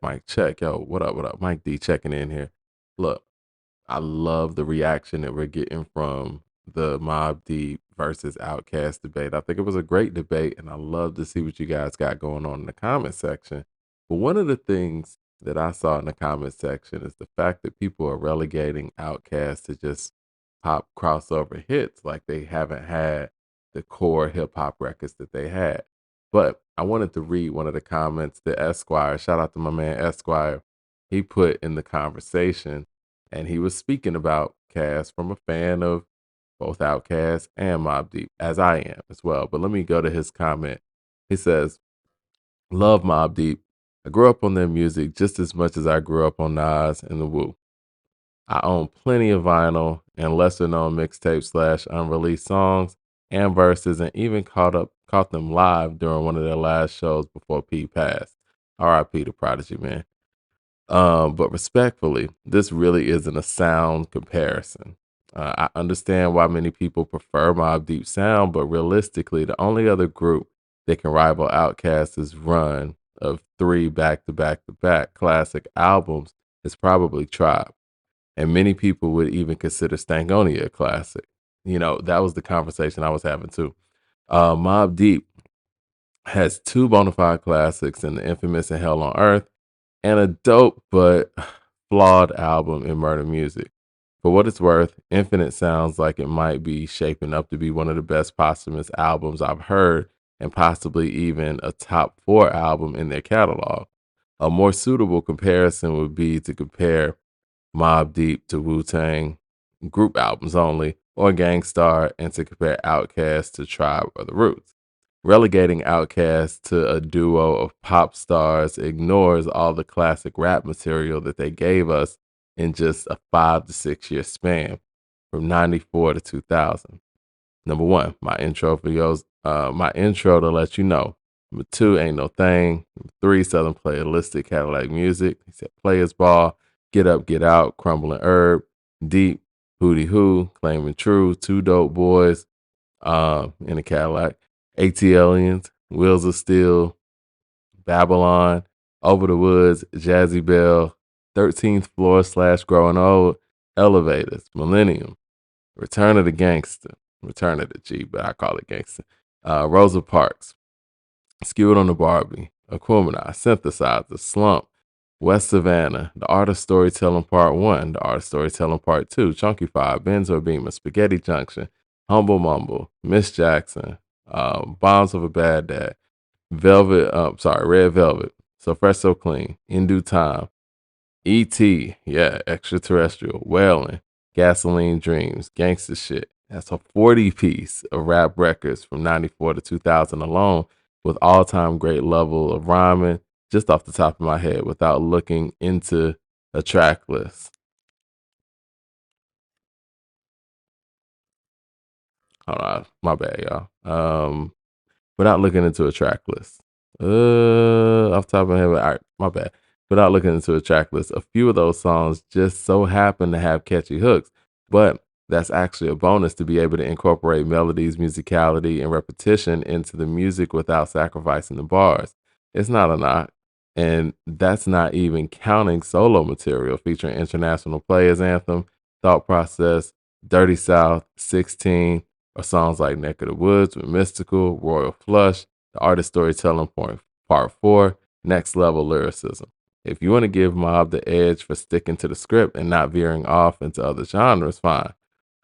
Mike check. Yo, what up? What up? Mike D checking in here. Look, I love the reaction that we're getting from the Mobb Deep versus Outkast debate. I think it was a great debate, and I love to see what you guys got going on in the comment section. But one of the things that I saw in the comment section is the fact that people are relegating Outkast to just pop crossover hits, like they haven't had the core hip hop records that they had. But I wanted to read one of the comments that Esquire, shout out to my man Esquire, he put in the conversation, and he was speaking about Cass from a fan of both Outkast and Mobb Deep, as I am as well. But let me go to his comment. He says, "Love Mobb Deep. I grew up on their music just as much as I grew up on Nas and the Wu. I own plenty of vinyl and lesser known mixtapes slash unreleased songs and verses, and even caught them live during one of their last shows before P passed. R.I.P. to Prodigy, man. But respectfully, this really isn't a sound comparison. I understand why many people prefer Mobb Deep sound, but realistically, the only other group that can rival Outkast's run of three back-to-back-to-back classic albums is probably Tribe. And many people would even consider Stankonia a classic. You know, that was the conversation I was having too. Mobb Deep has two bona fide classics in the infamous and Hell on Earth, and a dope but flawed album in Murder Music. For what it's worth, Infinite sounds like it might be shaping up to be one of the best posthumous albums I've heard, and possibly even a top four album in their catalog. A more suitable comparison would be to compare Mobb Deep to Wu Tang group albums only, or Gangstar, and to compare Outkast to Tribe or The Roots. Relegating Outkast to a duo of pop stars ignores all the classic rap material that they gave us in just a 5 to 6 year span from 94 to 2000. Number one, my intro to let you know. Number two, Ain't No Thing. Number three, Southern Playalistic Cadillac Music. He said Players Ball, Get Up, Get Out, Crumbling Herb, Deep, Hootie Hoo, Claiming True, Two Dope Boys, in a Cadillac, AT Aliens, Wheels of Steel, Babylon, Over the Woods, Jazzy Bell, 13th Floor slash Growing Old, Elevators, Millennium, Return of the Gangster, Return of the G, but I call it Gangster, Rosa Parks, Skewed on the Barbie, Aquemini, Synthesizer, Slump, West Savannah, The Art of Storytelling Part 1, The Art of Storytelling Part 2, Chunky Five, Benzo Beamer, Spaghetti Junction, Humble Mumble, Miss Jackson, Bombs of a Bad Dad, Red Velvet, So Fresh So Clean, In Due Time, E.T., yeah, Extraterrestrial, Wailing, Gasoline Dreams, Gangsta Shit. That's a 40 piece of rap records from 94 to 2000 alone, with all time great level of rhyming just off the top of my head without looking into a track list. Hold on, my bad, y'all. Without looking into a track list. Off the top of my head, all right, my bad. Without looking into a track list, a few of those songs just so happen to have catchy hooks, but that's actually a bonus to be able to incorporate melodies, musicality, and repetition into the music without sacrificing the bars. It's not a knock. And that's not even counting solo material featuring International Players Anthem, Thought Process, Dirty South, 16, or songs like Neck of the Woods with Mystical, Royal Flush, The Artist Storytelling Point Part 4, Next Level Lyricism. If you want to give Mobb the edge for sticking to the script and not veering off into other genres, fine.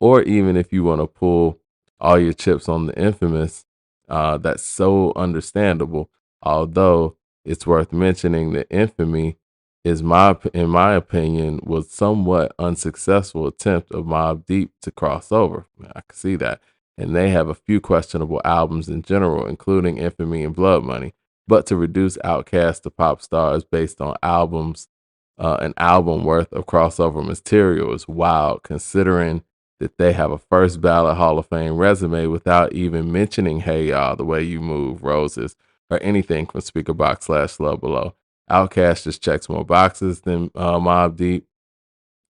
Or even if you want to pull all your chips on the infamous, that's so understandable. Although it's worth mentioning that Infamy in my opinion, was somewhat unsuccessful attempt of Mobb Deep to cross over. I can see that. And they have a few questionable albums in general, including Infamy and Blood Money. But to reduce Outkast to pop stars based on an album worth of crossover material is wild, considering that they have a first ballot Hall of Fame resume without even mentioning Hey Y'all, The Way You Move, Roses, or anything from Speakerbox / Love Below. Outkast just checks more boxes than Mobb Deep.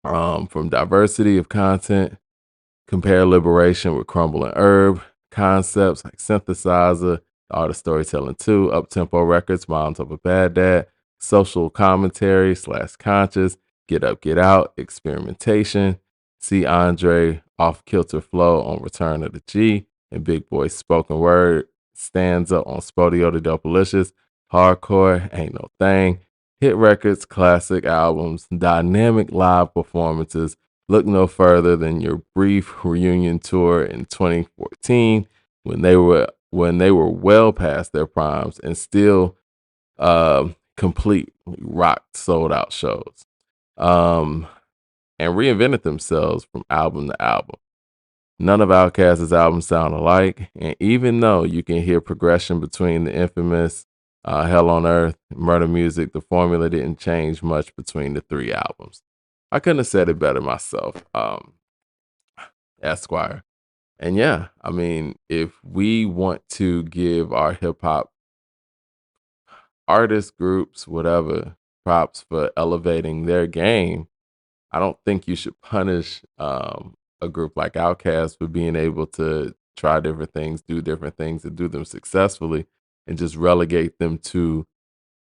From diversity of content, compare Liberation with Crumble and Herb, concepts like Synthesizer, The Art of Storytelling 2, Uptempo Records, Moms of a Bad Dad, social commentary slash conscious, get up, get out, experimentation. See Andre off kilter flow on Return of the G and Big Boy's spoken word stanza on Spodio the Dopalicious. Hardcore ain't no thing. Hit records, classic albums, dynamic live performances. Look no further than your brief reunion tour in 2014 when they were well past their primes and still complete rock sold out shows. Um, and reinvented themselves from album to album. None of Outkast's albums sound alike, and even though you can hear progression between the infamous Hell on Earth, Murder Music, the formula didn't change much between the three albums. I couldn't have said it better myself. Esquire. And yeah, I mean, if we want to give our hip hop artists, groups, whatever, props for elevating their game, I don't think you should punish a group like Outkast for being able to try different things, do different things, and do them successfully, and just relegate them to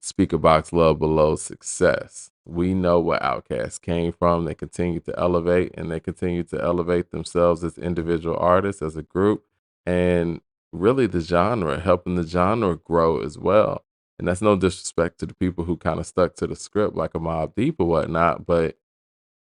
Speaker Box Love below success. We know where Outkast came from. They continue to elevate, and they continue to elevate themselves as individual artists, as a group, and really the genre, helping the genre grow as well. And that's no disrespect to the people who kind of stuck to the script like a Mobb Deep or whatnot, but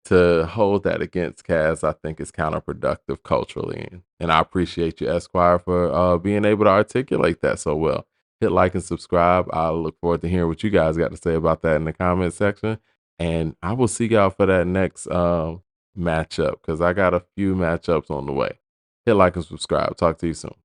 to hold that against Kaz, I think is counterproductive culturally. And I appreciate you, Esquire, for being able to articulate that so well. Hit like and subscribe. I look forward to hearing what you guys got to say about that in the comment section. And I will see y'all for that next matchup because I got a few matchups on the way. Hit like and subscribe. Talk to you soon.